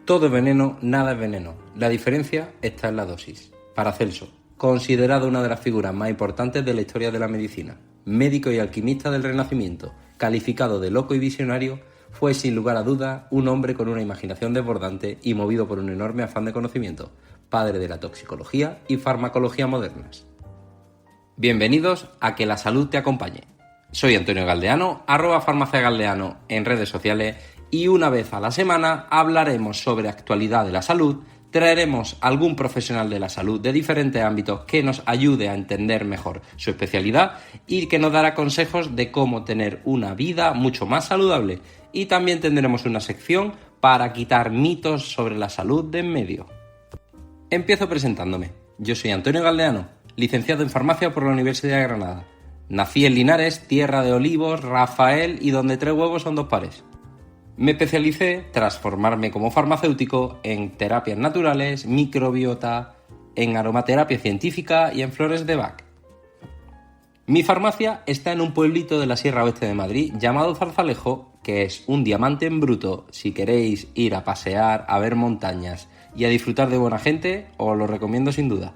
Todo es veneno, nada es veneno. La diferencia está en la dosis. Paracelso, considerado una de las figuras más importantes de la historia de la medicina, médico y alquimista del Renacimiento, calificado de loco y visionario, fue sin lugar a dudas un hombre con una imaginación desbordante y movido por un enorme afán de conocimiento, padre de la toxicología y farmacología modernas. Bienvenidos a Que la Salud te acompañe. Soy Antonio Galdeano, @farmaciagaldeano en redes sociales, y una vez a la semana hablaremos sobre actualidad de la salud, traeremos a algún profesional de la salud de diferentes ámbitos que nos ayude a entender mejor su especialidad y que nos dará consejos de cómo tener una vida mucho más saludable. Y también tendremos una sección para quitar mitos sobre la salud de en medio. Empiezo presentándome. Yo soy Antonio Galdeano, licenciado en farmacia por la Universidad de Granada. Nací en Linares, tierra de olivos, Rafael y donde 3 huevos son 2 pares. Me especialicé, tras formarme como farmacéutico, en terapias naturales, microbiota, en aromaterapia científica y en flores de Bach. Mi farmacia está en un pueblito de la Sierra Oeste de Madrid llamado Zarzalejo, que es un diamante en bruto. Si queréis ir a pasear, a ver montañas y a disfrutar de buena gente, os lo recomiendo sin duda.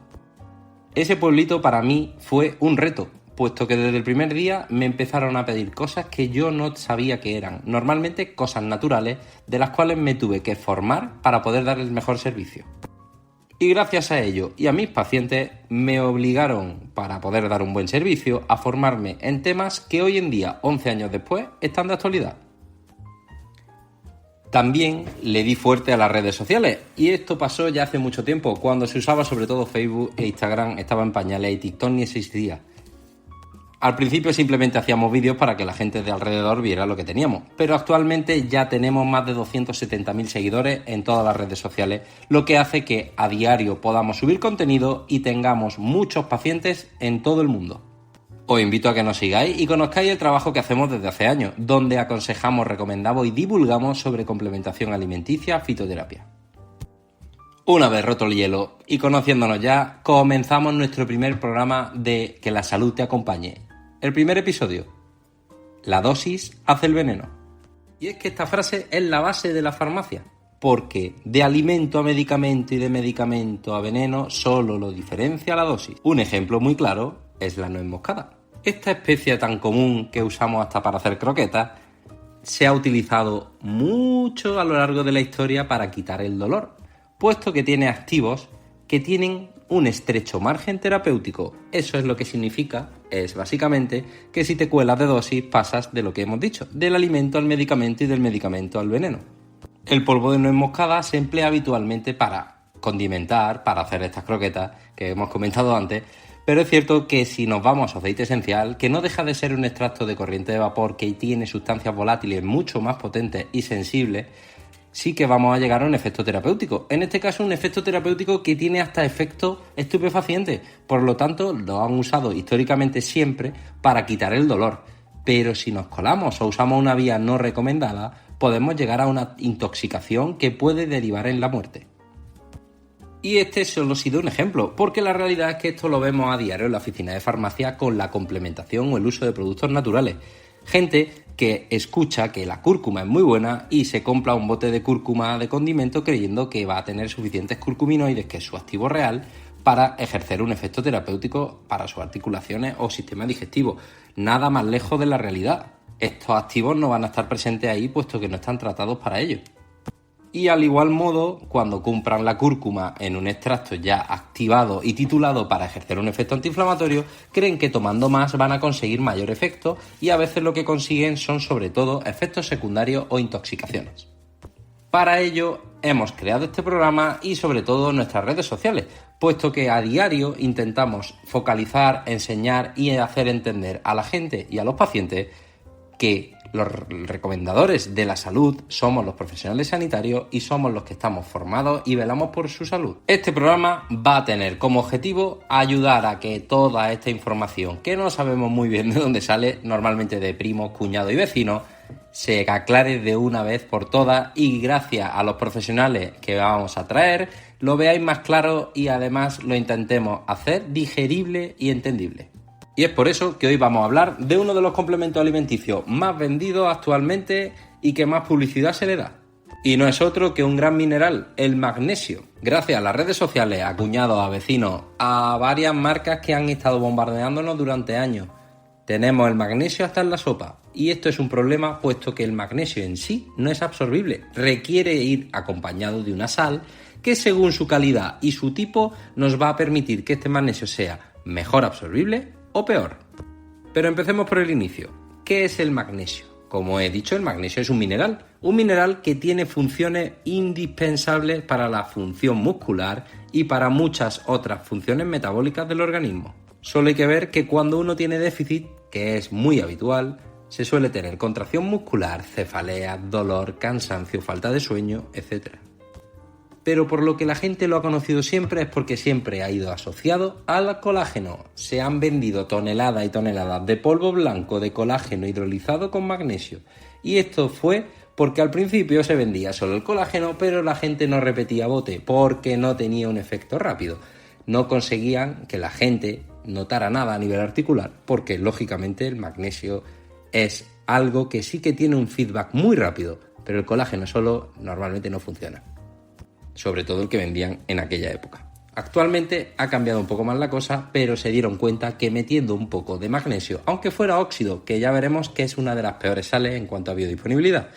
Ese pueblito para mí fue un reto, puesto que desde el primer día me empezaron a pedir cosas que yo no sabía que eran, normalmente cosas naturales, de las cuales me tuve que formar para poder dar el mejor servicio. Y gracias a ello y a mis pacientes me obligaron, para poder dar un buen servicio, a formarme en temas que hoy en día, 11 años después, están de actualidad. También le di fuerte a las redes sociales, y esto pasó ya hace mucho tiempo, cuando se usaba sobre todo Facebook e Instagram, estaba en pañales y TikTok ni existía. Al principio simplemente hacíamos vídeos para que la gente de alrededor viera lo que teníamos, pero actualmente ya tenemos más de 270.000 seguidores en todas las redes sociales, lo que hace que a diario podamos subir contenido y tengamos muchos pacientes en todo el mundo. Os invito a que nos sigáis y conozcáis el trabajo que hacemos desde hace años, donde aconsejamos, recomendamos y divulgamos sobre complementación alimenticia, fitoterapia. Una vez roto el hielo y conociéndonos ya, comenzamos nuestro primer programa de Que la Salud te acompañe. El primer episodio: la dosis hace el veneno. Y es que esta frase es la base de la farmacia, porque de alimento a medicamento y de medicamento a veneno solo lo diferencia la dosis. Un ejemplo muy claro es la nuez moscada. Esta especie tan común que usamos hasta para hacer croquetas se ha utilizado mucho a lo largo de la historia para quitar el dolor, puesto que tiene activos que tienen un estrecho margen terapéutico. Eso es lo que significa, es básicamente, que si te cuelas de dosis pasas de lo que hemos dicho, del alimento al medicamento y del medicamento al veneno. El polvo de nuez moscada se emplea habitualmente para condimentar, para hacer estas croquetas que hemos comentado antes, pero es cierto que si nos vamos a su aceite esencial, que no deja de ser un extracto de corriente de vapor que tiene sustancias volátiles mucho más potentes y sensibles, sí que vamos a llegar a un efecto terapéutico. En este caso, un efecto terapéutico que tiene hasta efecto estupefaciente. Por lo tanto, lo han usado históricamente siempre para quitar el dolor. Pero si nos colamos o usamos una vía no recomendada, podemos llegar a una intoxicación que puede derivar en la muerte. Y este solo ha sido un ejemplo, porque la realidad es que esto lo vemos a diario en la oficina de farmacia con la complementación o el uso de productos naturales. Gente que escucha que la cúrcuma es muy buena y se compra un bote de cúrcuma de condimento creyendo que va a tener suficientes curcuminoides, que es su activo real, para ejercer un efecto terapéutico para sus articulaciones o sistema digestivo. Nada más lejos de la realidad. Estos activos no van a estar presentes ahí puesto que no están tratados para ello. Y al igual modo, cuando compran la cúrcuma en un extracto ya activado y titulado para ejercer un efecto antiinflamatorio, creen que tomando más van a conseguir mayor efecto y a veces lo que consiguen son sobre todo efectos secundarios o intoxicaciones. Para ello hemos creado este programa y sobre todo nuestras redes sociales, puesto que a diario intentamos focalizar, enseñar y hacer entender a la gente y a los pacientes que los recomendadores de la salud somos los profesionales sanitarios y somos los que estamos formados y velamos por su salud. Este programa va a tener como objetivo ayudar a que toda esta información, que no sabemos muy bien de dónde sale, normalmente de primos, cuñados y vecinos, se aclare de una vez por todas y gracias a los profesionales que vamos a traer, lo veáis más claro y además lo intentemos hacer digerible y entendible. Y es por eso que hoy vamos a hablar de uno de los complementos alimenticios más vendidos actualmente y que más publicidad se le da. Y no es otro que un gran mineral, el magnesio. Gracias a las redes sociales, a cuñados, a vecinos, a varias marcas que han estado bombardeándonos durante años, tenemos el magnesio hasta en la sopa. Y esto es un problema puesto que el magnesio en sí no es absorbible. Requiere ir acompañado de una sal que según su calidad y su tipo nos va a permitir que este magnesio sea mejor absorbible o peor. Pero empecemos por el inicio. ¿Qué es el magnesio? Como he dicho, el magnesio es un mineral que tiene funciones indispensables para la función muscular y para muchas otras funciones metabólicas del organismo. Solo hay que ver que cuando uno tiene déficit, que es muy habitual, se suele tener contracción muscular, cefalea, dolor, cansancio, falta de sueño, etc. Pero por lo que la gente lo ha conocido siempre es porque siempre ha ido asociado al colágeno. Se han vendido toneladas y toneladas de polvo blanco de colágeno hidrolizado con magnesio. Y esto fue porque al principio se vendía solo el colágeno, pero la gente no repetía bote porque no tenía un efecto rápido. No conseguían que la gente notara nada a nivel articular porque lógicamente el magnesio es algo que sí que tiene un feedback muy rápido, pero el colágeno solo normalmente no funciona. Sobre todo el que vendían en aquella época. Actualmente ha cambiado un poco más la cosa, pero se dieron cuenta que metiendo un poco de magnesio, aunque fuera óxido, que ya veremos que es una de las peores sales en cuanto a biodisponibilidad,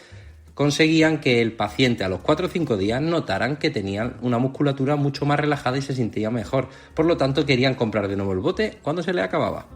conseguían que el paciente a los 4 o 5 días notaran que tenían una musculatura mucho más relajada y se sentía mejor. Por lo tanto, querían comprar de nuevo el bote cuando se le acababa.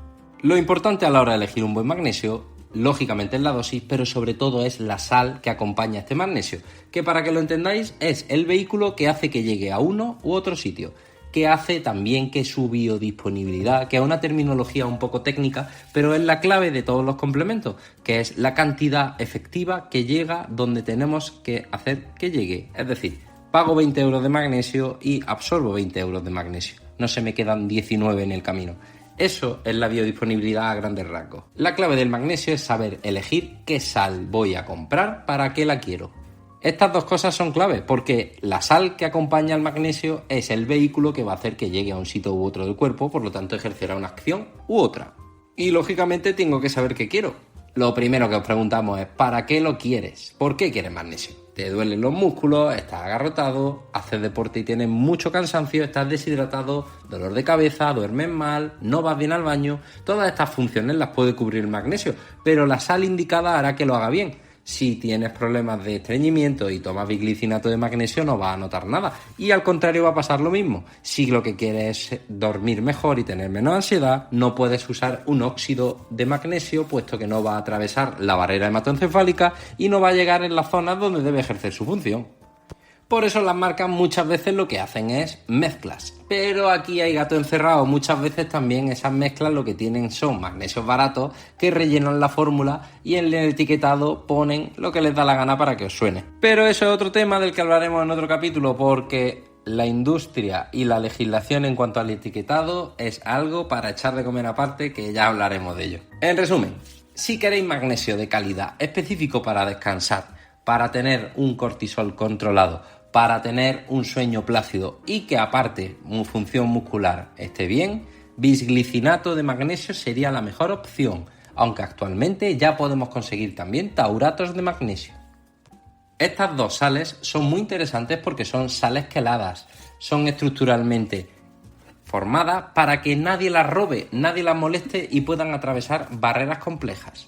Lo importante a la hora de elegir un buen magnesio, lógicamente es la dosis, pero sobre todo es la sal que acompaña a este magnesio, que para que lo entendáis es el vehículo que hace que llegue a uno u otro sitio, que hace también que su biodisponibilidad, que es una terminología un poco técnica, pero es la clave de todos los complementos, que es la cantidad efectiva que llega donde tenemos que hacer que llegue. Es decir, pago 20 euros de magnesio y absorbo 20 euros de magnesio. No se me quedan 19 en el camino. Eso es la biodisponibilidad a grandes rasgos. La clave del magnesio es saber elegir qué sal voy a comprar, para qué la quiero. Estas dos cosas son clave porque la sal que acompaña al magnesio es el vehículo que va a hacer que llegue a un sitio u otro del cuerpo, por lo tanto ejercerá una acción u otra. Y lógicamente tengo que saber qué quiero. Lo primero que os preguntamos es ¿para qué lo quieres? ¿Por qué quieres magnesio? Te duelen los músculos, estás agarrotado, haces deporte y tienes mucho cansancio, estás deshidratado, dolor de cabeza, duermes mal, no vas bien al baño. Todas estas funciones las puede cubrir el magnesio, pero la sal indicada hará que lo haga bien. Si tienes problemas de estreñimiento y tomas biglicinato de magnesio no vas a notar nada. Y al contrario va a pasar lo mismo. Si lo que quieres es dormir mejor y tener menos ansiedad, no puedes usar un óxido de magnesio puesto que no va a atravesar la barrera hematoencefálica y no va a llegar en las zonas donde debe ejercer su función. Por eso las marcas muchas veces lo que hacen es mezclas. Pero aquí hay gato encerrado. Muchas veces también esas mezclas lo que tienen son magnesios baratos que rellenan la fórmula y en el etiquetado ponen lo que les da la gana para que os suene. Pero eso es otro tema del que hablaremos en otro capítulo porque la industria y la legislación en cuanto al etiquetado es algo para echar de comer aparte, que ya hablaremos de ello. En resumen, si queréis magnesio de calidad específico para descansar, para tener un cortisol controlado, para tener un sueño plácido y que aparte su función muscular esté bien, bisglicinato de magnesio sería la mejor opción, aunque actualmente ya podemos conseguir también tauratos de magnesio. Estas dos sales son muy interesantes porque son sales queladas, son estructuralmente formadas para que nadie las robe, nadie las moleste y puedan atravesar barreras complejas.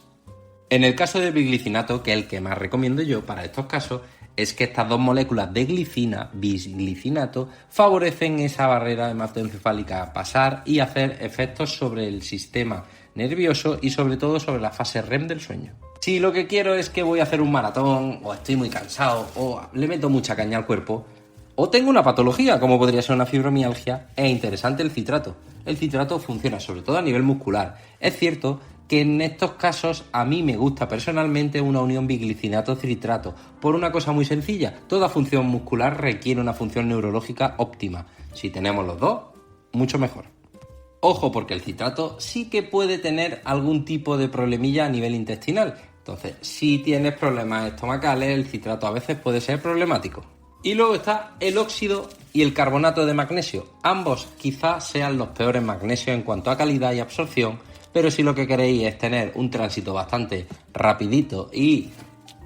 En el caso del bisglicinato, que es el que más recomiendo yo para estos casos, es que estas dos moléculas de glicina, bisglicinato, favorecen esa barrera hematoencefálica a pasar y hacer efectos sobre el sistema nervioso y sobre todo sobre la fase REM del sueño. Si lo que quiero es que voy a hacer un maratón, o estoy muy cansado, o le meto mucha caña al cuerpo, o tengo una patología, como podría ser una fibromialgia, es interesante el citrato. El citrato funciona sobre todo a nivel muscular. Es cierto que en estos casos a mí me gusta personalmente una unión biglicinato-citrato, por una cosa muy sencilla: toda función muscular requiere una función neurológica óptima. Si tenemos los dos, mucho mejor. Ojo, porque el citrato sí que puede tener algún tipo de problemilla a nivel intestinal. Entonces, si tienes problemas estomacales, el citrato a veces puede ser problemático. Y luego está el óxido y el carbonato de magnesio. Ambos quizás sean los peores magnesios en cuanto a calidad y absorción, pero si lo que queréis es tener un tránsito bastante rapidito y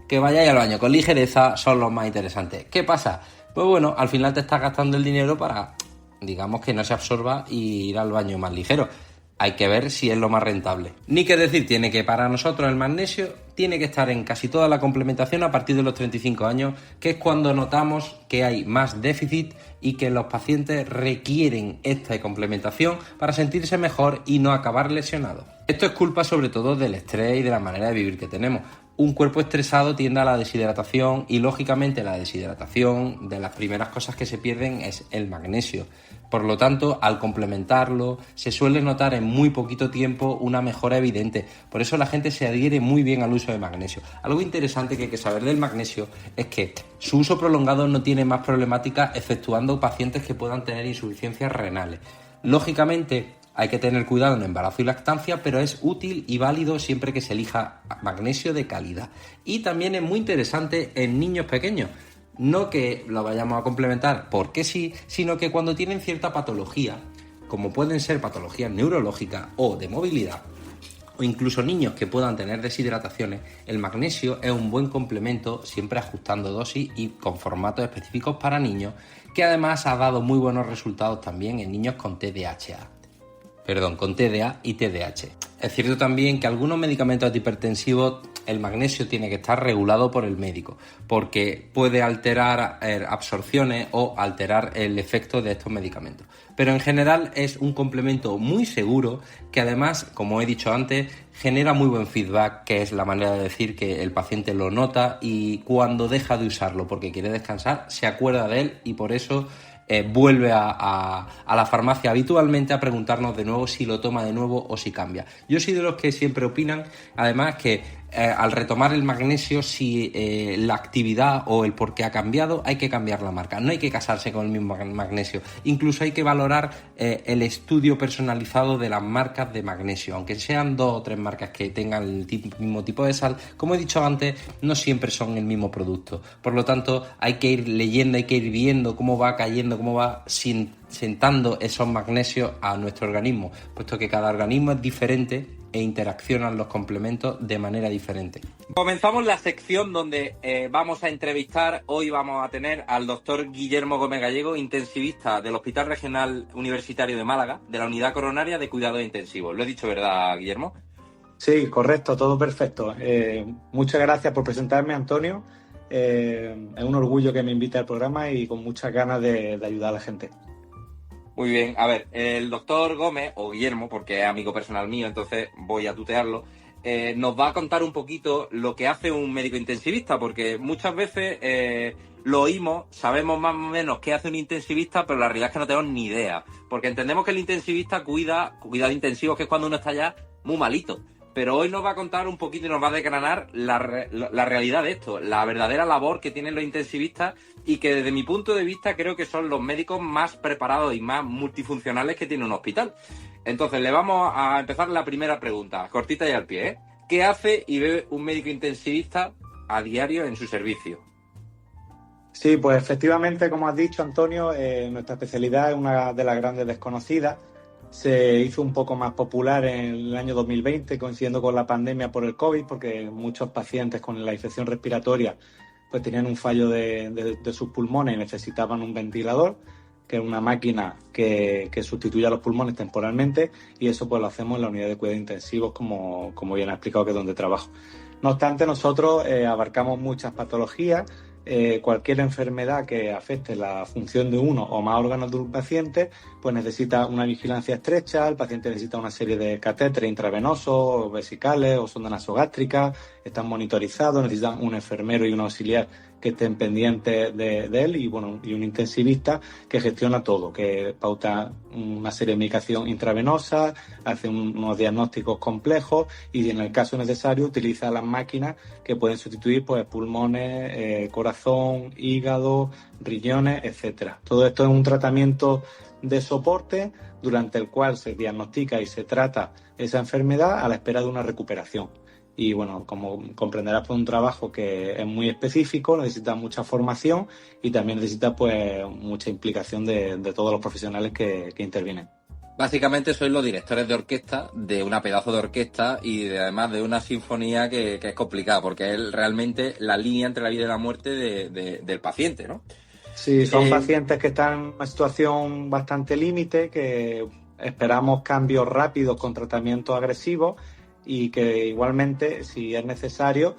que vayáis al baño con ligereza son los más interesantes. ¿Qué pasa? Pues bueno, al final te estás gastando el dinero para, digamos, que no se absorba y ir al baño más ligero. Hay que ver si es lo más rentable. Ni que decir tiene que para nosotros el magnesio tiene que estar en casi toda la complementación a partir de los 35 años, que es cuando notamos que hay más déficit y que los pacientes requieren esta complementación para sentirse mejor y no acabar lesionados. Esto es culpa sobre todo del estrés y de la manera de vivir que tenemos. Un cuerpo estresado tiende a la deshidratación y lógicamente la deshidratación, de las primeras cosas que se pierden es el magnesio. Por lo tanto, al complementarlo, se suele notar en muy poquito tiempo una mejora evidente. Por eso la gente se adhiere muy bien al uso de magnesio. Algo interesante que hay que saber del magnesio es que su uso prolongado no tiene más problemática, exceptuando pacientes que puedan tener insuficiencias renales. Lógicamente, hay que tener cuidado en embarazo y lactancia, pero es útil y válido siempre que se elija magnesio de calidad. Y también es muy interesante en niños pequeños. No que lo vayamos a complementar porque sí, sino que cuando tienen cierta patología, como pueden ser patologías neurológicas o de movilidad, o incluso niños que puedan tener deshidrataciones, el magnesio es un buen complemento, siempre ajustando dosis y con formatos específicos para niños, que además ha dado muy buenos resultados también en niños con con TDA y TDAH. Es cierto también que algunos medicamentos antihipertensivos el magnesio tiene que estar regulado por el médico, porque puede alterar absorciones o alterar el efecto de estos medicamentos. Pero en general es un complemento muy seguro que además, como he dicho antes, genera muy buen feedback, que es la manera de decir que el paciente lo nota y cuando deja de usarlo porque quiere descansar, se acuerda de él y por eso vuelve a la farmacia habitualmente a preguntarnos de nuevo si lo toma de nuevo o si cambia. Yo soy de los que siempre opinan, además, que al retomar el magnesio, si la actividad o el por qué ha cambiado, hay que cambiar la marca. No hay que casarse con el mismo magnesio. Incluso hay que valorar el estudio personalizado de las marcas de magnesio. Aunque sean 2 o 3 marcas que tengan el mismo tipo de sal, como he dicho antes, no siempre son el mismo producto. Por lo tanto, hay que ir leyendo, hay que ir viendo cómo va cayendo, cómo va sentando esos magnesios a nuestro organismo, puesto que cada organismo es diferente e interaccionan los complementos de manera diferente. Comenzamos la sección donde vamos a entrevistar, hoy vamos a tener al doctor Guillermo Gómez Gallego, intensivista del Hospital Regional Universitario de Málaga, de la Unidad Coronaria de Cuidados Intensivos. ¿Lo he dicho verdad, Guillermo? Sí, correcto, todo perfecto. Muchas gracias por presentarme, Antonio. Es un orgullo que me invite al programa y con muchas ganas de ayudar a la gente. Muy bien, a ver, el doctor Gómez, o Guillermo, porque es amigo personal mío, entonces voy a tutearlo, nos va a contar un poquito lo que hace un médico intensivista, porque muchas veces lo oímos, sabemos más o menos qué hace un intensivista, pero la realidad es que no tenemos ni idea, porque entendemos que el intensivista cuida intensivos, que es cuando uno está ya muy malito. Pero hoy nos va a contar un poquito y nos va a desgranar la realidad de esto, la verdadera labor que tienen los intensivistas y que desde mi punto de vista creo que son los médicos más preparados y más multifuncionales que tiene un hospital. Entonces le vamos a empezar la primera pregunta, cortita y al pie, ¿eh? ¿Qué hace y ve un médico intensivista a diario en su servicio? Sí, pues efectivamente, como has dicho, Antonio, nuestra especialidad es una de las grandes desconocidas. Se hizo un poco más popular en el año 2020, coincidiendo con la pandemia por el COVID, porque muchos pacientes con la infección respiratoria pues tenían un fallo de sus pulmones y necesitaban un ventilador, que es una máquina que sustituye a los pulmones temporalmente, y eso pues lo hacemos en la unidad de cuidados intensivos, como bien ha explicado, que es donde trabajo. No obstante, nosotros abarcamos muchas patologías. Cualquier enfermedad que afecte la función de uno o más órganos de un paciente, pues necesita una vigilancia estrecha, el paciente necesita una serie de catéteres intravenosos, vesicales o sondas nasogástricas, están monitorizados, necesitan un enfermero y un auxiliar que estén pendientes de él y un intensivista que gestiona todo, que pauta una serie de medicación intravenosa, hace unos diagnósticos complejos y en el caso necesario utiliza las máquinas que pueden sustituir pues pulmones, corazón, hígado, riñones, etcétera. Todo esto es un tratamiento de soporte durante el cual se diagnostica y se trata esa enfermedad a la espera de una recuperación. Y bueno, como comprenderás, pues un trabajo que es muy específico, necesita mucha formación y también necesita pues mucha implicación de todos los profesionales que intervienen. Básicamente sois los directores de orquesta de una pedazo de orquesta y además de una sinfonía que es complicada, porque es realmente la línea entre la vida y la muerte del paciente, ¿no? Sí, son pacientes que están en una situación bastante límite, que esperamos cambios rápidos con tratamientos agresivos y que igualmente, si es necesario,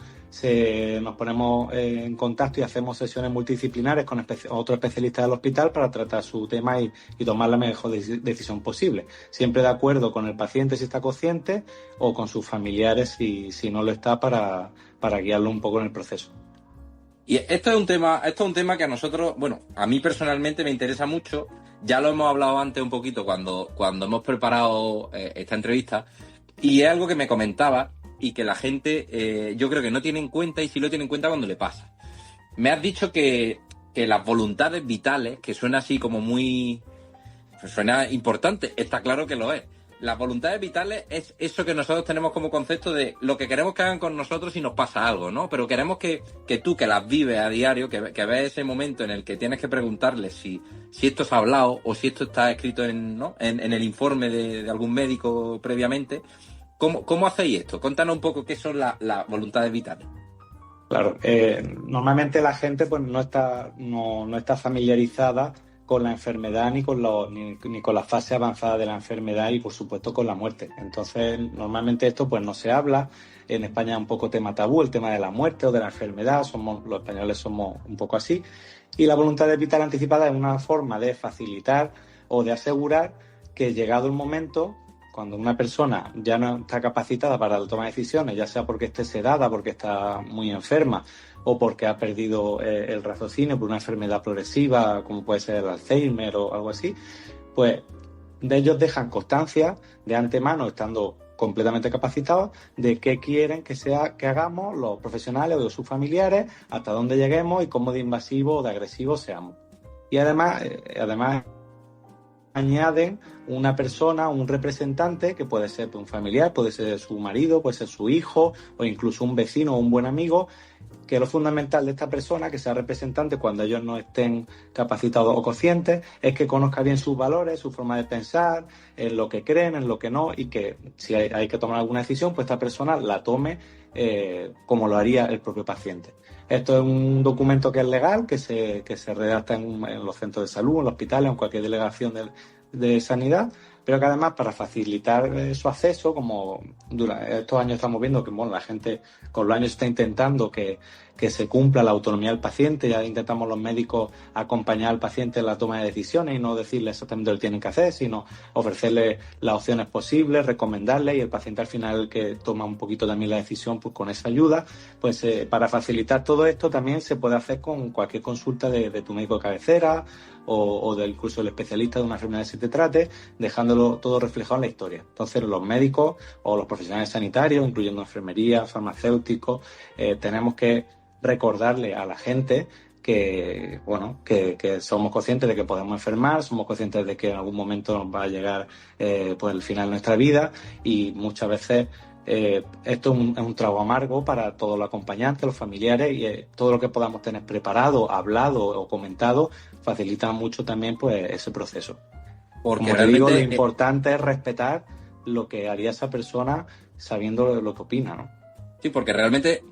nos ponemos en contacto y hacemos sesiones multidisciplinares con otros especialistas del hospital para tratar su tema y tomar la mejor decisión posible. Siempre de acuerdo con el paciente si está consciente o con sus familiares si no lo está para guiarlo un poco en el proceso. Y esto es un tema que a nosotros, bueno, a mí personalmente me interesa mucho. Ya lo hemos hablado antes un poquito cuando hemos preparado esta entrevista, y es algo que me comentaba y que la gente yo creo que no tiene en cuenta, y sí lo tiene en cuenta cuando le pasa. Me has dicho que las voluntades vitales, que suena así como muy... suena importante, está claro que lo es. Las voluntades vitales es eso que nosotros tenemos como concepto de lo que queremos que hagan con nosotros si nos pasa algo, ¿no? Pero queremos que tú, que las vives a diario, que ves ese momento en el que tienes que preguntarle si esto se ha hablado o si esto está escrito en el informe de algún médico previamente. ¿Cómo hacéis esto? Contanos un poco qué son las voluntades vitales. Claro, normalmente la gente pues no está familiarizada con la enfermedad ni con la fase avanzada de la enfermedad y por supuesto con la muerte. Entonces normalmente esto pues no se habla. En España es un poco tema tabú el tema de la muerte o de la enfermedad. Los españoles somos un poco así. Y la voluntad vital anticipada es una forma de facilitar o de asegurar que llegado el momento, cuando una persona ya no está capacitada para la toma de decisiones, ya sea porque esté sedada, porque está muy enferma o porque ha perdido el raciocinio por una enfermedad progresiva, como puede ser el Alzheimer o algo así, pues de ellos dejan constancia de antemano, estando completamente capacitados, de qué quieren que hagamos los profesionales o sus familiares, hasta dónde lleguemos y cómo de invasivo o de agresivo seamos. Y además añaden una persona, un representante, que puede ser un familiar, puede ser su marido, puede ser su hijo o incluso un vecino o un buen amigo, que lo fundamental de esta persona, que sea representante cuando ellos no estén capacitados o conscientes, es que conozca bien sus valores, su forma de pensar, en lo que creen, en lo que no, y que si hay que tomar alguna decisión, pues esta persona la tome como lo haría el propio paciente. Esto es un documento que es legal, que se redacta en los centros de salud, en los hospitales, en cualquier delegación de sanidad, pero que además para facilitar su acceso, como durante estos años estamos viendo que la gente con los años está intentando que se cumpla la autonomía del paciente, ya intentamos los médicos acompañar al paciente en la toma de decisiones y no decirle exactamente lo que tienen que hacer, sino ofrecerle las opciones posibles, recomendarle, y el paciente al final el que toma un poquito también la decisión pues con esa ayuda. Pues para facilitar todo esto también se puede hacer con cualquier consulta de tu médico de cabecera o del curso del especialista de una enfermedad que se te trate, dejándolo todo reflejado en la historia. Entonces los médicos o los profesionales sanitarios, incluyendo enfermería, farmacéuticos, tenemos que recordarle a la gente que somos conscientes de que podemos enfermar, somos conscientes de que en algún momento nos va a llegar pues el final de nuestra vida, y muchas veces esto es un trago amargo para todos los acompañantes, los familiares, y todo lo que podamos tener preparado, hablado o comentado facilita mucho también pues ese proceso. Porque como te digo, lo importante es respetar lo que haría esa persona sabiendo lo que opina, ¿no? Sí, porque realmente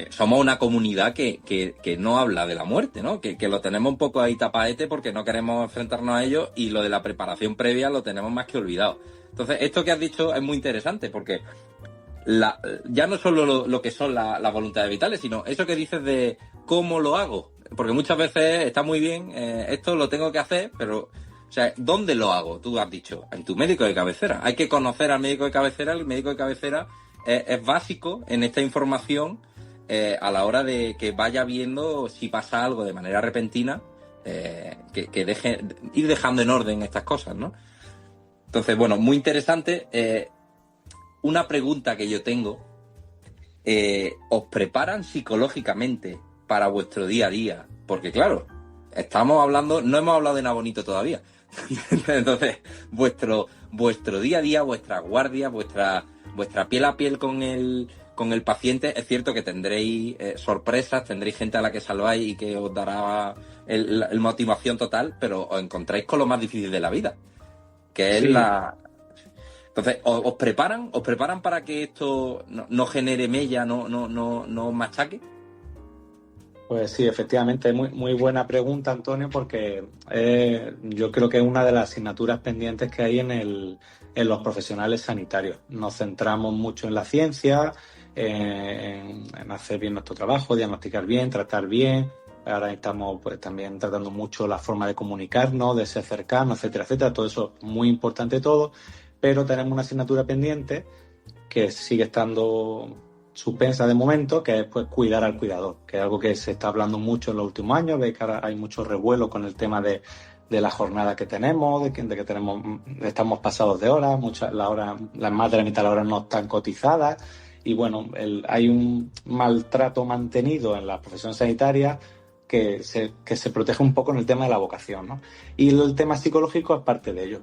somos una comunidad que no habla de la muerte, ¿no? Que lo tenemos un poco ahí tapaete porque no queremos enfrentarnos a ello, y lo de la preparación previa lo tenemos más que olvidado. Entonces, esto que has dicho es muy interesante porque ya no solo lo que son las voluntades vitales, sino eso que dices de cómo lo hago. Porque muchas veces está muy bien, esto lo tengo que hacer, pero... O sea, ¿dónde lo hago? Tú has dicho, en tu médico de cabecera. Hay que conocer al médico de cabecera. El médico de cabecera es básico en esta información a la hora de que vaya viendo si pasa algo de manera repentina, que ir dejando en orden estas cosas, ¿no? Entonces, bueno, muy interesante. Una pregunta que yo tengo, ¿os preparan psicológicamente para vuestro día a día? Porque claro, no hemos hablado de nada bonito todavía. Entonces, vuestro día a día, vuestra guardia, vuestra piel a piel con el paciente, es cierto que tendréis sorpresas, tendréis gente a la que salváis y que os dará el motivación total, pero os encontráis con lo más difícil de la vida, que es Sí. Entonces, ¿os preparan para que esto no genere mella, no machaque? Pues sí, efectivamente, muy, muy buena pregunta, Antonio, porque yo creo que es una de las asignaturas pendientes que hay en los profesionales sanitarios. Nos centramos mucho en la ciencia, en hacer bien nuestro trabajo, diagnosticar bien, tratar bien. Ahora estamos pues también tratando mucho la forma de comunicarnos, de ser cercanos, etcétera, etcétera. Todo eso es muy importante todo, pero tenemos una asignatura pendiente que sigue estando suspensa de momento, que es pues cuidar al cuidador, que es algo que se está hablando mucho en los últimos años. Veis que ahora hay mucho revuelo con el tema de la jornada que tenemos, de que estamos pasados de horas, las más de la mitad de las horas no están cotizadas, y bueno, hay un maltrato mantenido en la profesión sanitaria que se protege un poco en el tema de la vocación, ¿no? Y el tema psicológico es parte de ello.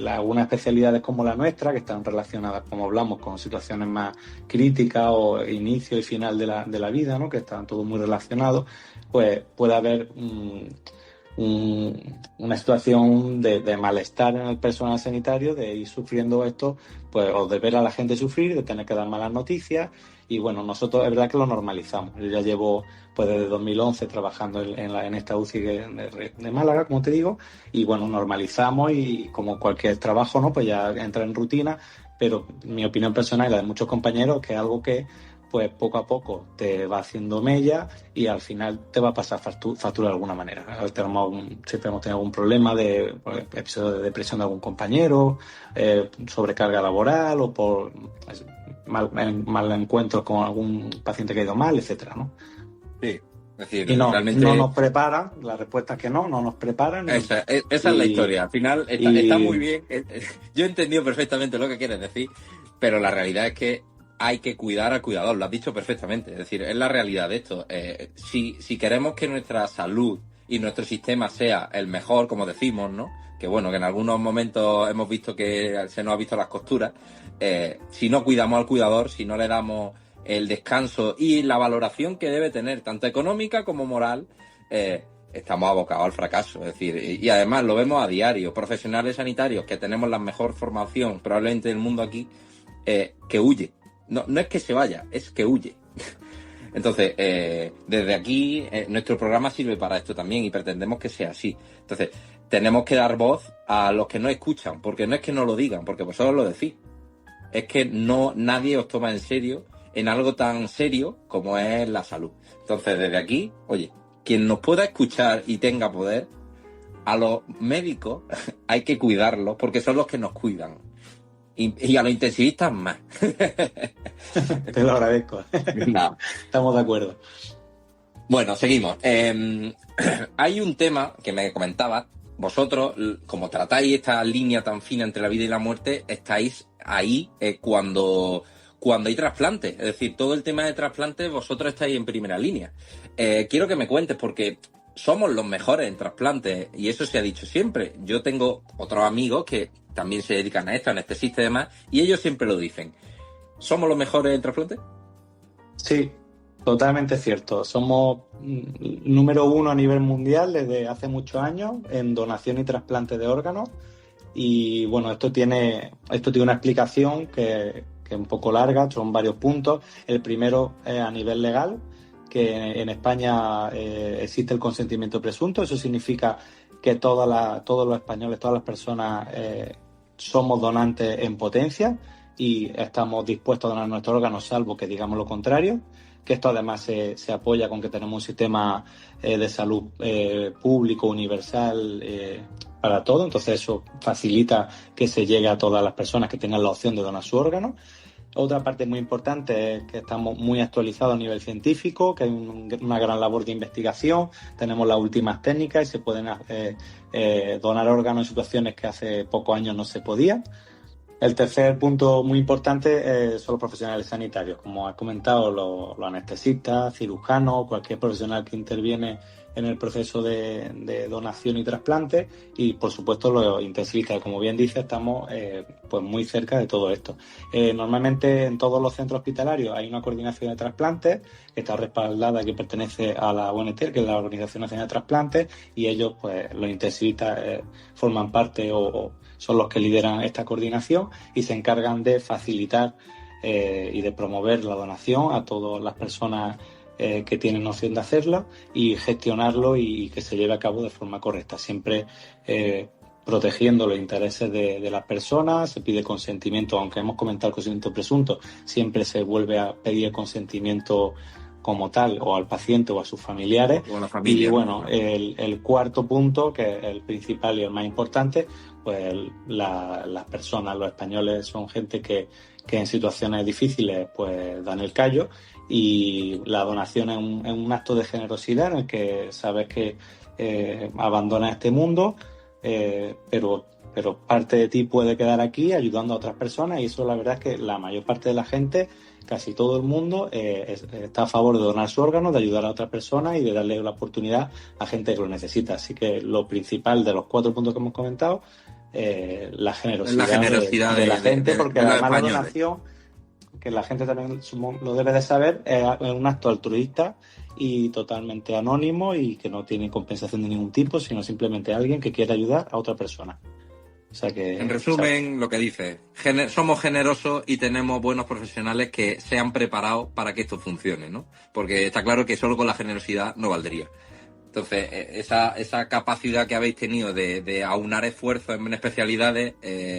Algunas especialidades como la nuestra, que están relacionadas, como hablamos, con situaciones más críticas o inicio y final de la vida, ¿no? Que están todos muy relacionados, pues puede haber una situación de malestar en el personal sanitario, de ir sufriendo esto, pues, o de ver a la gente sufrir, de tener que dar malas noticias. Y bueno, nosotros es verdad que lo normalizamos. Yo ya llevo pues desde 2011 trabajando en esta UCI de Málaga, como te digo, y bueno, normalizamos, y como cualquier trabajo, ¿no? Pues ya entra en rutina, pero mi opinión personal y la de muchos compañeros, que es algo que pues poco a poco te va haciendo mella y al final te va a pasar factura de alguna manera. Siempre hemos tenido algún problema de episodio de depresión de algún compañero, sobrecarga laboral, o por mal encuentros con algún paciente que ha ido mal, etcétera, ¿no? Sí, es decir, Y realmente no nos preparan, la respuesta es que no nos preparan. esa es la historia. Al final está muy bien. Yo he entendido perfectamente lo que quieres decir, pero la realidad es que hay que cuidar al cuidador, lo has dicho perfectamente. Es decir, es la realidad de esto. Si queremos que nuestra salud y nuestro sistema sea el mejor, como decimos, ¿no? Que bueno, que en algunos momentos hemos visto que se nos ha visto las costuras. Si no cuidamos al cuidador, si no le damos el descanso y la valoración que debe tener, tanto económica como moral, estamos abocados al fracaso. Es decir, y además lo vemos a diario. Profesionales sanitarios que tenemos la mejor formación probablemente del mundo aquí, que huye. No es que se vaya, es que huye. Entonces, desde aquí, nuestro programa sirve para esto también y pretendemos que sea así. Entonces, tenemos que dar voz a los que no escuchan, porque no es que no lo digan, porque vosotros lo decís. Es que nadie os toma en serio en algo tan serio como es la salud. Entonces, desde aquí, oye, quien nos pueda escuchar y tenga poder, a los médicos hay que cuidarlos porque son los que nos cuidan. Y a los intensivistas más. Te lo agradezco. No. Estamos de acuerdo. Bueno, seguimos. Hay un tema que me comentabas. Vosotros, como tratáis esta línea tan fina entre la vida y la muerte, estáis ahí cuando hay trasplantes. Es decir, todo el tema de trasplantes, vosotros estáis en primera línea. Quiero que me cuentes, porque somos los mejores en trasplantes, y eso se ha dicho siempre. Yo tengo otros amigos que también se dedican a esto, anestesistas y demás, y ellos siempre lo dicen. ¿Somos los mejores en trasplantes? Sí, totalmente cierto. Somos número 1 a nivel mundial desde hace muchos años en donación y trasplante de órganos. Y bueno, esto tiene una explicación que es un poco larga, son varios puntos. El primero es a nivel legal, que en España existe el consentimiento presunto. Eso significa que todos los españoles, todas las personas somos donantes en potencia y estamos dispuestos a donar nuestros órganos, salvo que digamos lo contrario. Que esto además se apoya con que tenemos un sistema de salud público, universal, para todo. Entonces eso facilita que se llegue a todas las personas que tengan la opción de donar su órgano. Otra parte muy importante es que estamos muy actualizados a nivel científico, que hay una gran labor de investigación, tenemos las últimas técnicas y se pueden donar órganos en situaciones que hace pocos años no se podían. El tercer punto muy importante son los profesionales sanitarios, como has comentado, los anestesistas, cirujanos, cualquier profesional que interviene en el proceso de donación y trasplante, y por supuesto los intensivistas. Como bien dice, estamos pues muy cerca de todo esto. Normalmente en todos los centros hospitalarios hay una coordinación de trasplantes que está respaldada, que pertenece a la ONT, que es la Organización Nacional de Trasplantes, y ellos, pues los intensivistas, forman parte o son los que lideran esta coordinación y se encargan de facilitar y de promover la donación a todas las personas que tienen opción de hacerlo y gestionarlo y que se lleve a cabo de forma correcta, siempre protegiendo los intereses de las personas. Se pide consentimiento, aunque hemos comentado el consentimiento presunto, siempre se vuelve a pedir el consentimiento como tal, o al paciente o a sus familiares. O a la familia. Y bueno, el cuarto punto, que es el principal y el más importante, pues las personas, los españoles son gente que en situaciones difíciles pues dan el callo, y la donación es un acto de generosidad en el que sabes que abandonas este mundo, pero parte de ti puede quedar aquí ayudando a otras personas, y eso la verdad es que la mayor parte de la gente, casi todo el mundo, está a favor de donar su órgano, de ayudar a otras personas y de darle la oportunidad a gente que lo necesita. Así que lo principal de los 4 puntos que hemos comentado, la generosidad de la gente, porque además la donación, que la gente también lo debe de saber, es un acto altruista y totalmente anónimo y que no tiene compensación de ningún tipo, sino simplemente alguien que quiere ayudar a otra persona. O sea que, en resumen, lo que dice, somos generosos y tenemos buenos profesionales que se han preparado para que esto funcione, ¿no? Porque está claro que solo con la generosidad no valdría. Entonces, esa capacidad que habéis tenido de aunar esfuerzos en especialidades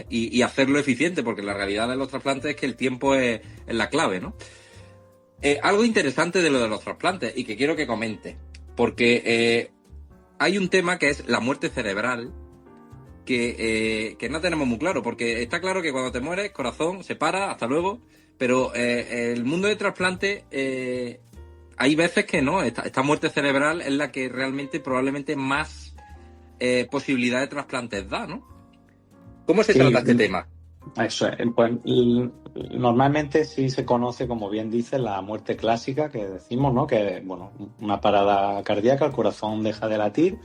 y hacerlo eficiente, porque la realidad de los trasplantes es que el tiempo es la clave, ¿no? Algo interesante de lo de los trasplantes y que quiero que comente, porque hay un tema que es la muerte cerebral, que no tenemos muy claro, porque está claro que cuando te mueres, corazón, se para, hasta luego, pero el mundo de trasplante, hay veces que no, esta muerte cerebral es la que realmente probablemente más posibilidad de trasplantes da, ¿no? ¿Cómo se trata este tema? Eso es, pues normalmente sí se conoce, como bien dice, la muerte clásica que decimos, ¿no? Que, bueno, una parada cardíaca, el corazón deja de latir,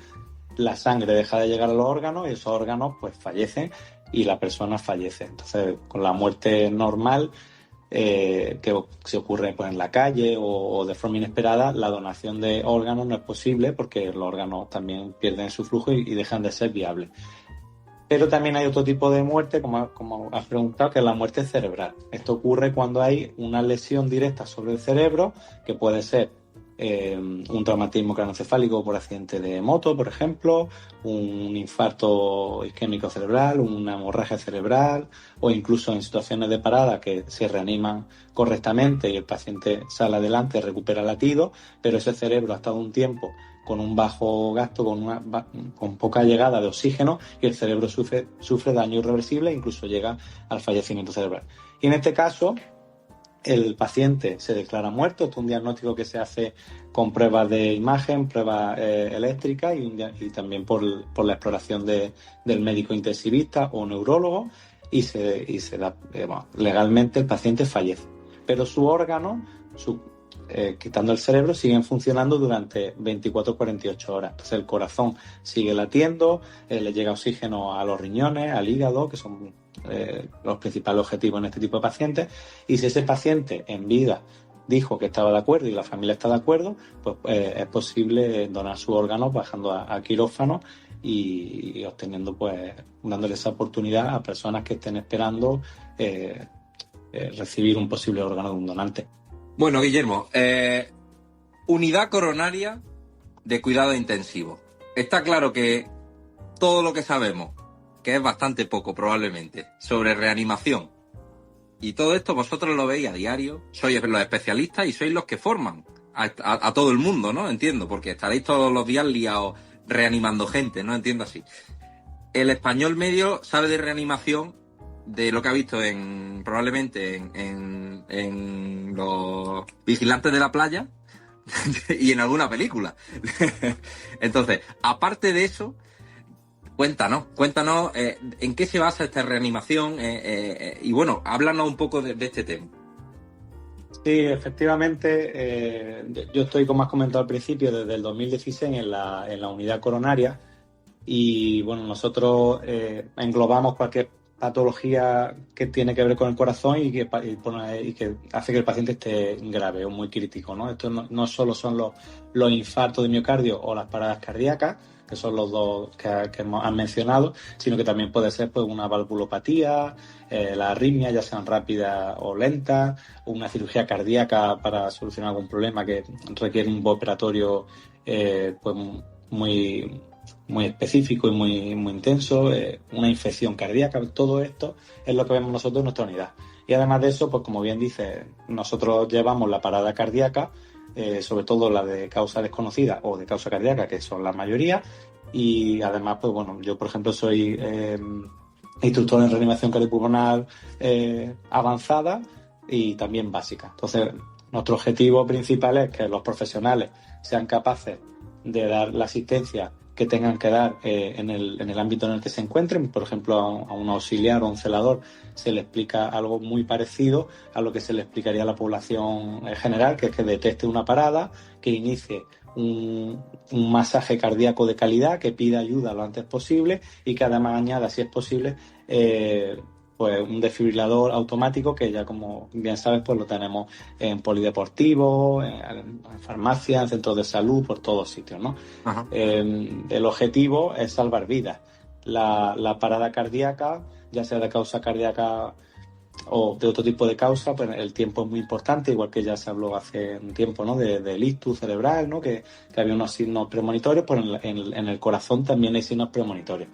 la sangre deja de llegar a los órganos y esos órganos pues fallecen y la persona fallece. Entonces, con la muerte normal, que se ocurre pues, en la calle o de forma inesperada, la donación de órganos no es posible porque los órganos también pierden su flujo y dejan de ser viables. Pero también hay otro tipo de muerte, como has preguntado, que es la muerte cerebral. Esto ocurre cuando hay una lesión directa sobre el cerebro, que puede ser un traumatismo craneoencefálico por accidente de moto, por ejemplo, un infarto isquémico cerebral, una hemorragia cerebral, o incluso en situaciones de parada que se reaniman correctamente y el paciente sale adelante, recupera latido, pero ese cerebro ha estado un tiempo con un bajo gasto, con poca llegada de oxígeno, y el cerebro sufre daño irreversible e incluso llega al fallecimiento cerebral. Y en este caso, el paciente se declara muerto. Esto es un diagnóstico que se hace con pruebas de imagen, pruebas eléctricas y también por la exploración del médico intensivista o neurólogo, y se da, legalmente el paciente fallece. Pero su órgano, quitando el cerebro, siguen funcionando durante 24 o 48 horas. Entonces el corazón sigue latiendo, le llega oxígeno a los riñones, al hígado, que son los principales objetivos en este tipo de pacientes. Y si ese paciente en vida dijo que estaba de acuerdo y la familia está de acuerdo, pues es posible donar su órgano bajando a quirófano y obteniendo, pues, dándole esa oportunidad a personas que estén esperando recibir un posible órgano de un donante. Bueno, Guillermo, unidad coronaria de cuidado intensivo. Está claro que todo lo que sabemos, que es bastante poco probablemente, sobre reanimación, y todo esto vosotros lo veis a diario, sois los especialistas y sois los que forman a todo el mundo, ¿no? Entiendo, porque estaréis todos los días liados reanimando gente, ¿no? Entiendo así. El español medio sabe de reanimación de lo que ha visto probablemente en los vigilantes de la playa y en alguna película. Entonces, aparte de eso, cuéntanos en qué se basa esta reanimación y bueno, háblanos un poco de este tema. Sí, efectivamente, yo estoy, como has comentado al principio, desde el 2016 en la unidad coronaria, y bueno, nosotros englobamos cualquier patología que tiene que ver con el corazón y que hace que el paciente esté grave o muy crítico, ¿no? Esto no solo son los infartos de miocardio o las paradas cardíacas, que son los dos que han mencionado, sino que también puede ser pues una valvulopatía, la arritmia, ya sean rápidas o lentas, o una cirugía cardíaca para solucionar algún problema que requiere un operatorio pues muy muy específico y muy intenso, una infección cardíaca. Todo esto es lo que vemos nosotros en nuestra unidad. Y además de eso, pues como bien dice, nosotros llevamos la parada cardíaca, sobre todo la de causa desconocida o de causa cardíaca, que son la mayoría, y además, pues bueno, yo por ejemplo soy instructor en reanimación cardiopulmonar avanzada y también básica. Entonces, nuestro objetivo principal es que los profesionales sean capaces de dar la asistencia que tengan que dar en el ámbito en el que se encuentren. Por ejemplo, a un auxiliar o un celador se le explica algo muy parecido a lo que se le explicaría a la población general, que es que detecte una parada, que inicie un masaje cardíaco de calidad, que pida ayuda lo antes posible y que además añada, si es posible, pues un desfibrilador automático, que ya como bien sabes pues lo tenemos en polideportivos, en farmacias, en centros de salud, por todos sitios, ¿no? El objetivo es salvar vidas. La parada cardíaca, ya sea de causa cardíaca o de otro tipo de causa, pues el tiempo es muy importante, igual que ya se habló hace un tiempo, ¿no? Del ictus cerebral, ¿no? Que había unos signos premonitorios, pues en el corazón también hay signos premonitorios.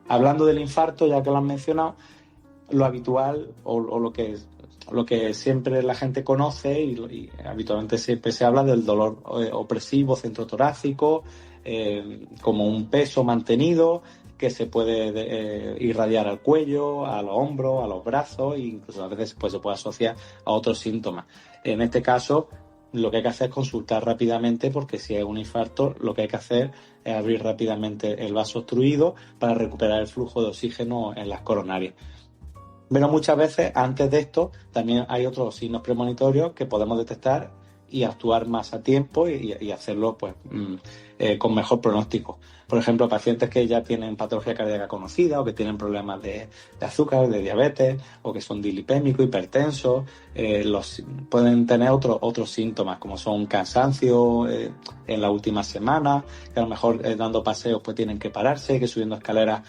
Hablando del infarto, ya que lo han mencionado, lo habitual o lo que siempre la gente conoce y habitualmente siempre se habla del dolor opresivo centrotorácico, como un peso mantenido que se puede irradiar al cuello, a los hombros, a los brazos e incluso a veces pues, se puede asociar a otros síntomas. En este caso, lo que hay que hacer es consultar rápidamente, porque si es un infarto, lo que hay que hacer es abrir rápidamente el vaso obstruido para recuperar el flujo de oxígeno en las coronarias. Pero muchas veces, antes de esto, también hay otros signos premonitorios que podemos detectar y actuar más a tiempo y hacerlo pues con mejor pronóstico. Por ejemplo, pacientes que ya tienen patología cardíaca conocida o que tienen problemas de azúcar, de diabetes o que son dislipémicos, hipertensos, pueden tener otros síntomas como son cansancio en la última semana, que a lo mejor dando paseos pues tienen que pararse, que subiendo escaleras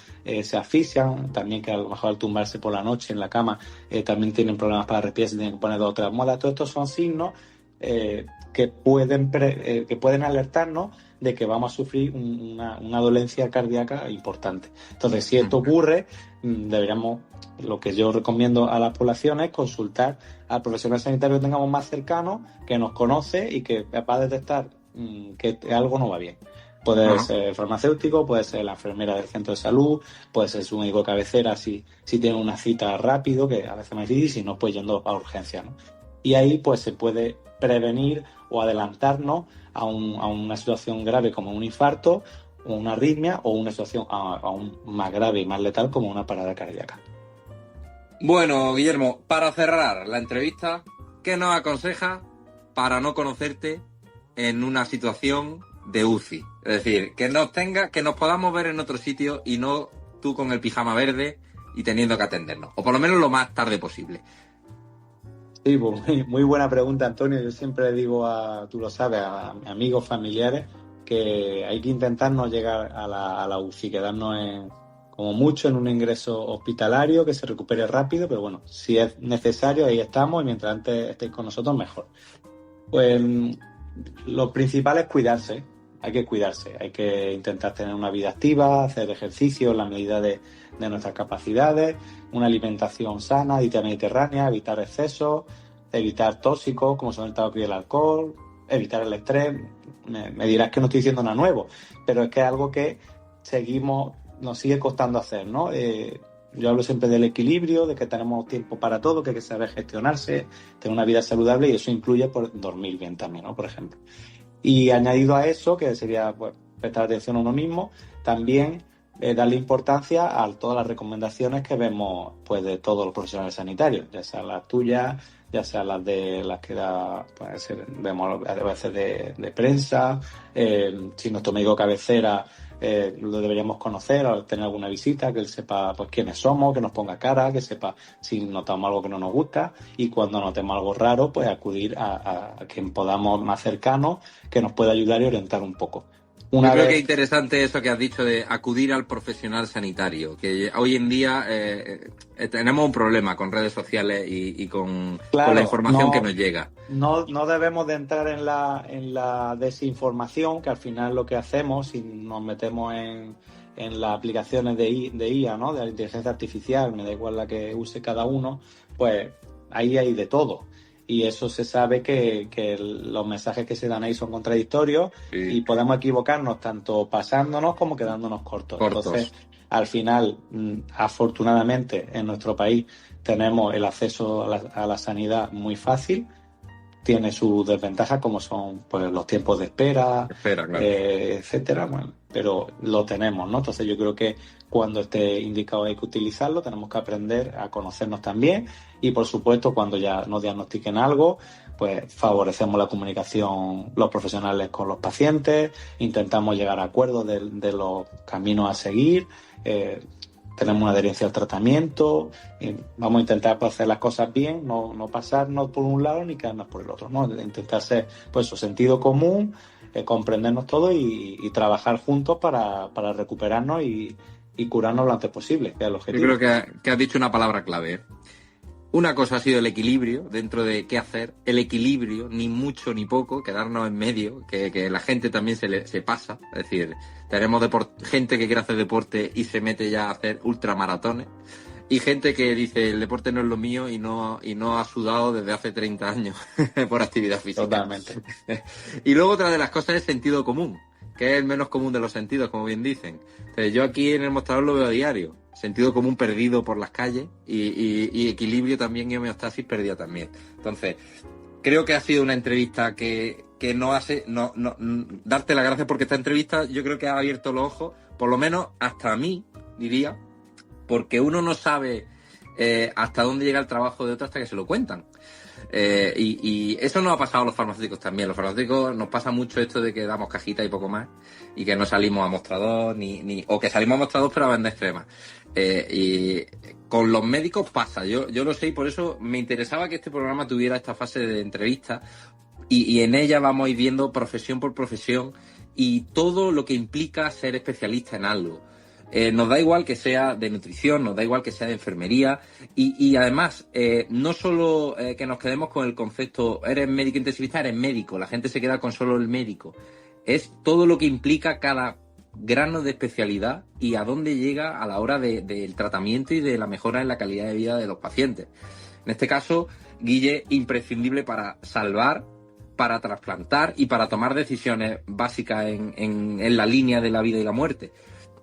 se asfixian, también que a lo mejor al tumbarse por la noche en la cama también tienen problemas para respirar, se tienen que poner 2 o 3 almohadas. Todos estos son signos que pueden alertarnos de que vamos a sufrir una dolencia cardíaca importante. Entonces, si esto ocurre, lo que yo recomiendo a las poblaciones es consultar al profesional sanitario que tengamos más cercano, que nos conoce y que va a detectar que algo no va bien. Puede ser el farmacéutico, puede ser la enfermera del centro de salud, puede ser su médico de cabecera si tiene una cita rápido, que a veces es más difícil, si no, pues yendo a urgencia, ¿no? Y ahí pues se puede prevenir o adelantarnos a una situación grave como un infarto o una arritmia, o una situación aún más grave y más letal como una parada cardíaca. Bueno, Guillermo, para cerrar la entrevista, ¿qué nos aconsejas para no conocerte en una situación de UCI? Es decir, que nos podamos ver en otro sitio y no tú con el pijama verde y teniendo que atendernos, o por lo menos lo más tarde posible. Sí, pues muy buena pregunta, Antonio. Yo siempre digo tú lo sabes, a amigos, familiares, que hay que intentar no llegar a la UCI, quedarnos como mucho en un ingreso hospitalario, que se recupere rápido, pero bueno, si es necesario, ahí estamos, y mientras antes estéis con nosotros, mejor. Pues lo principal es cuidarse, hay que cuidarse, hay que intentar tener una vida activa, hacer ejercicio en la medida de nuestras capacidades, una alimentación sana, dieta mediterránea, evitar excesos, evitar tóxicos como son el tabaco y el alcohol, evitar el estrés. Me dirás que no estoy diciendo nada nuevo, pero es que es algo que nos sigue costando hacer, ¿no? Yo hablo siempre del equilibrio, de que tenemos tiempo para todo, que hay que saber gestionarse, tener una vida saludable, y eso incluye dormir bien también, ¿no? Por ejemplo. Y añadido a eso, que sería pues, prestar atención a uno mismo, también darle importancia a todas las recomendaciones que vemos pues de todos los profesionales sanitarios, ya sean las tuyas, ya sean las de las que vemos a veces de prensa, si nuestro médico cabecera lo deberíamos conocer o tener alguna visita, que él sepa pues quiénes somos, que nos ponga cara, que sepa si notamos algo que no nos gusta, y cuando notemos algo raro, pues acudir a quien podamos más cercano, que nos pueda ayudar y orientar un poco. Yo creo que es interesante eso que has dicho de acudir al profesional sanitario, que hoy en día tenemos un problema con redes sociales y con la información que nos llega. No debemos de entrar en la desinformación, que al final lo que hacemos, si nos metemos en las aplicaciones de IA, ¿no? De la inteligencia artificial, me da igual la que use cada uno, pues ahí hay de todo. Y eso se sabe que los mensajes que se dan ahí son contradictorios, sí, y podemos equivocarnos tanto pasándonos como quedándonos cortos. Entonces, al final, afortunadamente, en nuestro país tenemos el acceso a la sanidad muy fácil. Tiene sus desventajas, como son pues los tiempos de espera, claro, etcétera. Bueno, pero lo tenemos, ¿no? Entonces yo creo que cuando esté indicado hay que utilizarlo, tenemos que aprender a conocernos también, y por supuesto cuando ya nos diagnostiquen algo, pues favorecemos la comunicación los profesionales con los pacientes, intentamos llegar a acuerdos de los caminos a seguir, tenemos una adherencia al tratamiento, vamos a intentar hacer las cosas bien, no pasarnos por un lado ni quedarnos por el otro, ¿no? Intentar ser, pues, sentido común, comprendernos todos y trabajar juntos para recuperarnos y curarnos lo antes posible, que es el objetivo. Yo creo que has dicho una palabra clave. Una cosa ha sido el equilibrio dentro de qué hacer, el equilibrio, ni mucho ni poco, quedarnos en medio, que la gente también se pasa, es decir, tenemos gente que quiere hacer deporte y se mete ya a hacer ultramaratones, y gente que dice el deporte no es lo mío y no ha sudado desde hace 30 años por actividad física. Totalmente. Y luego otra de las cosas es sentido común, que es el menos común de los sentidos, como bien dicen. Entonces, yo aquí en el mostrador lo veo a diario. Sentido común perdido por las calles y equilibrio también y homeostasis perdida también. Entonces, creo que ha sido una entrevista que no hace... darte las gracias, porque esta entrevista yo creo que ha abierto los ojos, por lo menos hasta a mí, diría, porque uno no sabe hasta dónde llega el trabajo de otro hasta que se lo cuentan. Y eso nos ha pasado a los farmacéuticos también. Los farmacéuticos nos pasa mucho esto de que damos cajita y poco más, y que no salimos a mostrador, o que salimos a mostrador pero a vender cremas. Y con los médicos pasa, yo lo sé, y por eso me interesaba que este programa tuviera esta fase de entrevista, y en ella vamos a ir viendo profesión por profesión y todo lo que implica ser especialista en algo. Nos da igual que sea de nutrición, nos da igual que sea de enfermería, y además no solo que nos quedemos con el concepto eres médico intensivista, eres médico, la gente se queda con solo el médico, es todo lo que implica cada grano de especialidad y a dónde llega a la hora del tratamiento y de la mejora en la calidad de vida de los pacientes. En este caso, Guille, imprescindible para salvar, para trasplantar y para tomar decisiones básicas en la línea de la vida y la muerte.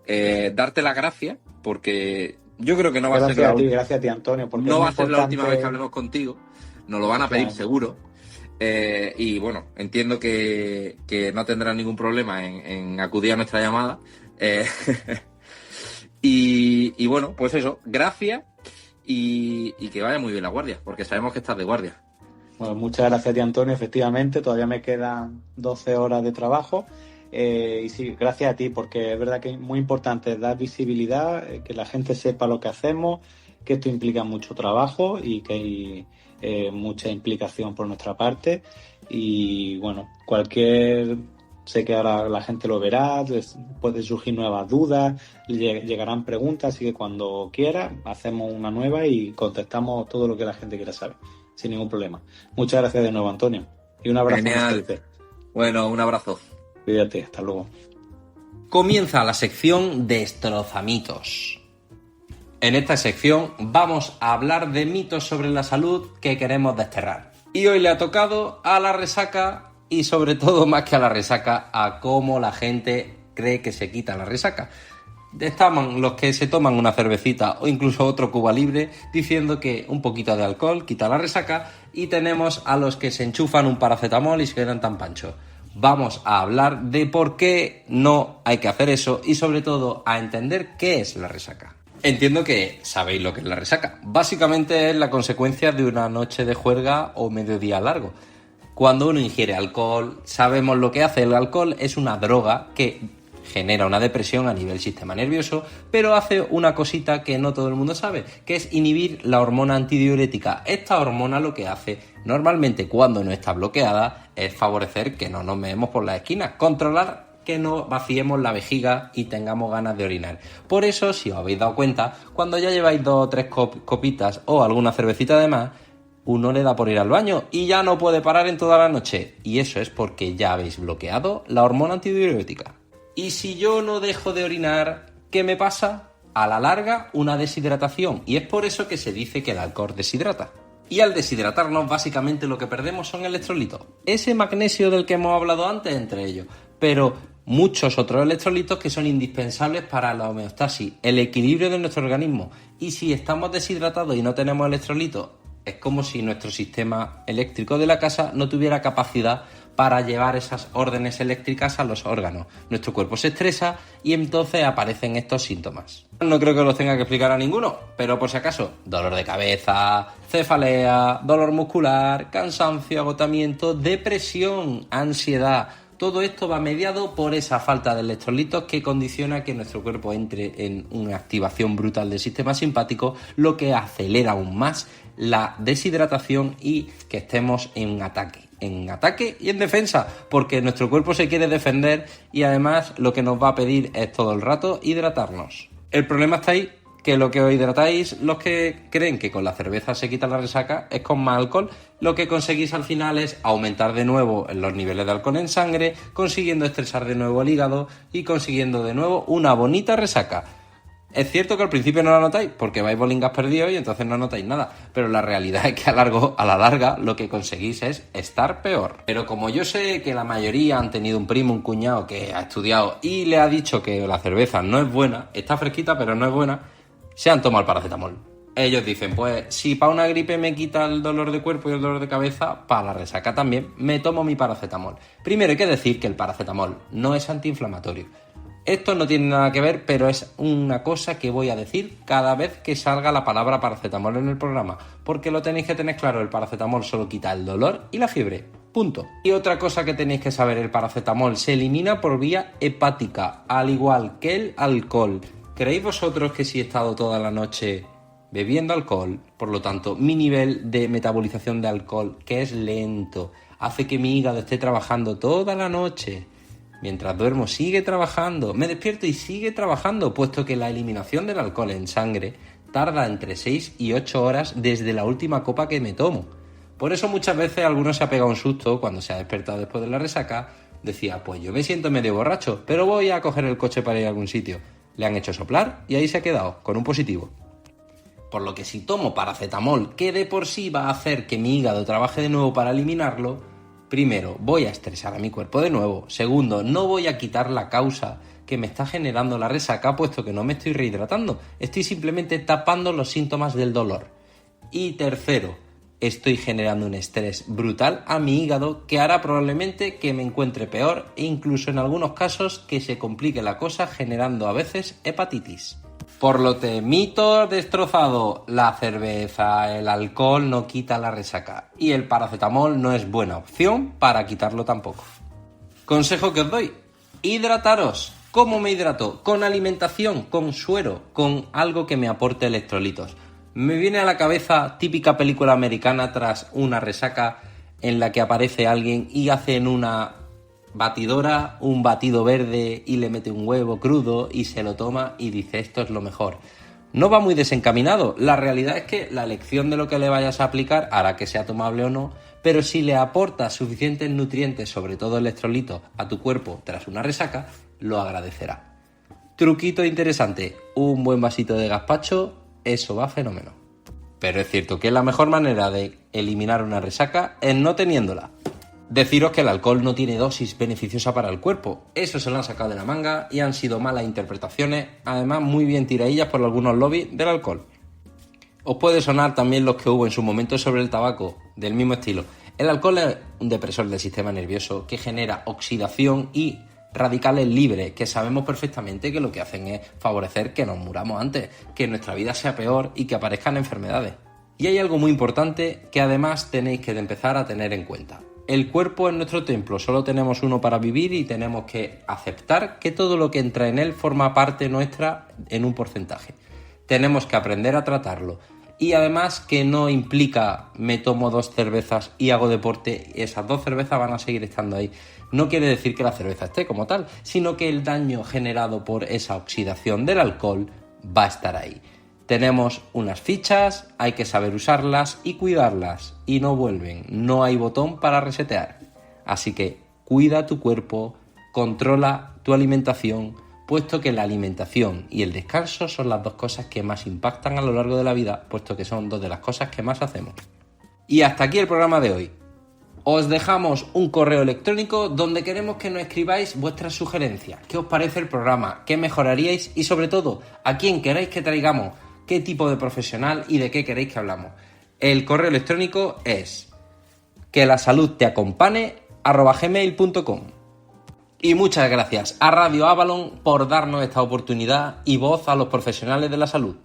Darte las gracias, porque yo creo que no va a ser gracias a ti, Antonio, porque no va a ser la última vez que hablemos contigo, nos lo van a pedir seguro, y bueno, entiendo que no tendrán ningún problema en acudir a nuestra llamada, y bueno, pues eso, gracias, y que vaya muy bien la guardia, porque sabemos que estás de guardia. Bueno, muchas gracias a ti, Antonio. Efectivamente, todavía me quedan 12 horas de trabajo. Y sí, gracias a ti, porque es verdad que es muy importante dar visibilidad, que la gente sepa lo que hacemos, que esto implica mucho trabajo y que hay mucha implicación por nuestra parte. Y bueno, sé que ahora la gente lo verá, pueden surgir nuevas dudas, llegarán preguntas, así que cuando quiera hacemos una nueva y contestamos todo lo que la gente quiera saber, sin ningún problema. Muchas gracias de nuevo, Antonio, y un abrazo. Genial. Bueno, un abrazo. Cuídate, hasta luego. Comienza la sección Destrozamitos. En esta sección vamos a hablar de mitos sobre la salud que queremos desterrar. Y hoy le ha tocado a la resaca, y sobre todo, más que a la resaca, a cómo la gente cree que se quita la resaca. Están los que se toman una cervecita o incluso otro Cuba Libre diciendo que un poquito de alcohol quita la resaca, y tenemos a los que se enchufan un paracetamol y se quedan tan panchos. Vamos a hablar de por qué no hay que hacer eso, y sobre todo a entender qué es la resaca. Entiendo que sabéis lo que es la resaca. Básicamente es la consecuencia de una noche de juerga o mediodía largo. Cuando uno ingiere alcohol, sabemos lo que hace. El alcohol es una droga que genera una depresión a nivel sistema nervioso, pero hace una cosita que no todo el mundo sabe, que es inhibir la hormona antidiurética. Esta hormona lo que hace normalmente cuando no está bloqueada es favorecer que no nos meemos por las esquinas, controlar que no vaciemos la vejiga y tengamos ganas de orinar. Por eso, si os habéis dado cuenta, cuando ya lleváis 2 o 3 copitas o alguna cervecita de más, uno le da por ir al baño y ya no puede parar en toda la noche. Y eso es porque ya habéis bloqueado la hormona antidiurética. Y si yo no dejo de orinar, ¿qué me pasa? A la larga, una deshidratación. Y es por eso que se dice que el alcohol deshidrata. Y al deshidratarnos, básicamente lo que perdemos son electrolitos. Ese magnesio del que hemos hablado antes, entre ellos. Pero muchos otros electrolitos que son indispensables para la homeostasis, el equilibrio de nuestro organismo. Y si estamos deshidratados y no tenemos electrolitos, es como si nuestro sistema eléctrico de la casa no tuviera capacidad para llevar esas órdenes eléctricas a los órganos. Nuestro cuerpo se estresa y entonces aparecen estos síntomas. No creo que los tenga que explicar a ninguno, pero por si acaso, dolor de cabeza, cefalea, dolor muscular, cansancio, agotamiento, depresión, ansiedad. Todo esto va mediado por esa falta de electrolitos que condiciona que nuestro cuerpo entre en una activación brutal del sistema simpático, lo que acelera aún más la deshidratación y que estemos en ataque y en defensa, porque nuestro cuerpo se quiere defender y además lo que nos va a pedir es todo el rato hidratarnos. El problema está ahí, que lo que os hidratáis, los que creen que con la cerveza se quita la resaca, es con más alcohol. Lo que conseguís al final es aumentar de nuevo los niveles de alcohol en sangre, consiguiendo estresar de nuevo el hígado y consiguiendo de nuevo una bonita resaca. Es cierto que al principio no la notáis porque vais bolingas perdidos y entonces no notáis nada, pero la realidad es que a la larga lo que conseguís es estar peor. Pero como yo sé que la mayoría han tenido un primo, un cuñado que ha estudiado y le ha dicho que la cerveza no es buena, está fresquita pero no es buena, se han tomado el paracetamol. Ellos dicen, pues si para una gripe me quita el dolor de cuerpo y el dolor de cabeza, para la resaca también me tomo mi paracetamol. Primero hay que decir que el paracetamol no es antiinflamatorio. Esto no tiene nada que ver, pero es una cosa que voy a decir cada vez que salga la palabra paracetamol en el programa, porque lo tenéis que tener claro, el paracetamol solo quita el dolor y la fiebre, punto. Y otra cosa que tenéis que saber, el paracetamol se elimina por vía hepática, al igual que el alcohol. ¿Creéis vosotros que si he estado toda la noche bebiendo alcohol, por lo tanto mi nivel de metabolización de alcohol, que es lento, hace que mi hígado esté trabajando toda la noche? Mientras duermo sigue trabajando, me despierto y sigue trabajando, puesto que la eliminación del alcohol en sangre tarda entre 6 y 8 horas desde la última copa que me tomo. Por eso muchas veces alguno se ha pegado un susto cuando se ha despertado después de la resaca, decía, pues yo me siento medio borracho, pero voy a coger el coche para ir a algún sitio. Le han hecho soplar y ahí se ha quedado, con un positivo. Por lo que si tomo paracetamol, que de por sí va a hacer que mi hígado trabaje de nuevo para eliminarlo, primero, voy a estresar a mi cuerpo de nuevo. Segundo, no voy a quitar la causa que me está generando la resaca, puesto que no me estoy rehidratando. Estoy simplemente tapando los síntomas del dolor. Y tercero, estoy generando un estrés brutal a mi hígado que hará probablemente que me encuentre peor e incluso en algunos casos que se complique la cosa, generando a veces hepatitis. Por lo que mito destrozado, la cerveza, el alcohol no quita la resaca y el paracetamol no es buena opción para quitarlo tampoco. Consejo que os doy, hidrataros. ¿Cómo me hidrato? Con alimentación, con suero, con algo que me aporte electrolitos. Me viene a la cabeza típica película americana tras una resaca en la que aparece alguien y hace en una batidora un batido verde y le mete un huevo crudo y se lo toma y dice esto es lo mejor. No va muy desencaminado. La realidad es que la elección de lo que le vayas a aplicar hará que sea tomable o no, pero si le aportas suficientes nutrientes, sobre todo electrolitos, a tu cuerpo tras una resaca, lo agradecerá. Truquito interesante, un buen vasito de gazpacho, eso va fenómeno. Pero es cierto que la mejor manera de eliminar una resaca es no teniéndola. Deciros que el alcohol no tiene dosis beneficiosa para el cuerpo. Eso se lo han sacado de la manga y han sido malas interpretaciones, además muy bien tiraillas por algunos lobbies del alcohol. Os puede sonar también los que hubo en su momento sobre el tabaco, del mismo estilo. El alcohol es un depresor del sistema nervioso que genera oxidación y radicales libres, que sabemos perfectamente que lo que hacen es favorecer que nos muramos antes, que nuestra vida sea peor y que aparezcan enfermedades. Y hay algo muy importante que además tenéis que empezar a tener en cuenta. El cuerpo es nuestro templo, solo tenemos uno para vivir y tenemos que aceptar que todo lo que entra en él forma parte nuestra en un porcentaje. Tenemos que aprender a tratarlo. Y además que no implica me tomo 2 cervezas y hago deporte, esas 2 cervezas van a seguir estando ahí. No quiere decir que la cerveza esté como tal, sino que el daño generado por esa oxidación del alcohol va a estar ahí. Tenemos unas fichas, hay que saber usarlas y cuidarlas, y no vuelven, no hay botón para resetear. Así que cuida tu cuerpo, controla tu alimentación, puesto que la alimentación y el descanso son las 2 cosas que más impactan a lo largo de la vida, puesto que son 2 de las cosas que más hacemos. Y hasta aquí el programa de hoy. Os dejamos un correo electrónico donde queremos que nos escribáis vuestras sugerencias, qué os parece el programa, qué mejoraríais y sobre todo a quién queréis que traigamos, qué tipo de profesional y de qué queréis que hablamos. El correo electrónico es quelasaludteacompane@gmail.com. Y muchas gracias a Radio Avalon por darnos esta oportunidad y voz a los profesionales de la salud.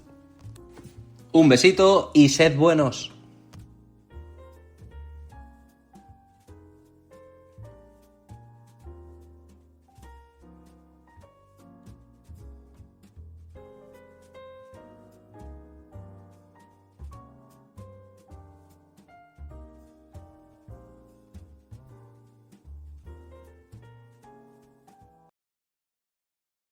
Un besito y sed buenos.